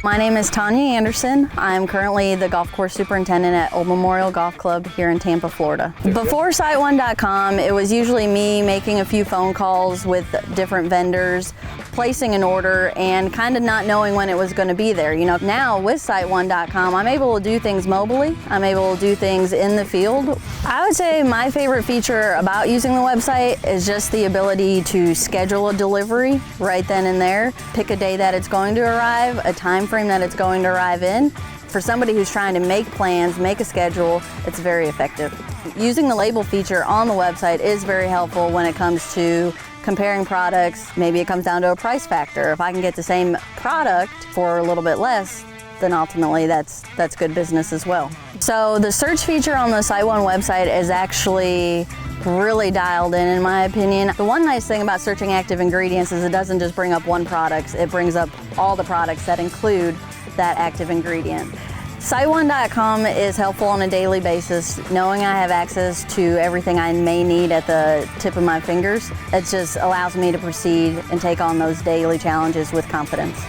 My name is Tanya Anderson. I'm currently the golf course superintendent at Old Memorial Golf Club here in Tampa, Florida. Before SiteOne.com, it was usually me making a few phone calls with different vendors, placing an order, and kind of not knowing when it was going to be there. You know, now with SiteOne.com, I'm able to do things mobilely. I'm able to do things in the field. I would say my favorite feature about using the website is just the ability to schedule a delivery right then and there, pick a day that it's going to arrive, a time frame that it's going to arrive in. For somebody who's trying to make plans, make a schedule, it's very effective. Using the label feature on the website is very helpful when it comes to comparing products. Maybe it comes down to a price factor. If I can get the same product for a little bit less, then ultimately that's good business as well. So the search feature on the SiteOne website is actually really dialed in my opinion. The one nice thing about searching active ingredients is it doesn't just bring up one product, it brings up all the products that include that active ingredient. SiteOne.com is helpful on a daily basis, knowing I have access to everything I may need at the tip of my fingers. It just allows me to proceed and take on those daily challenges with confidence.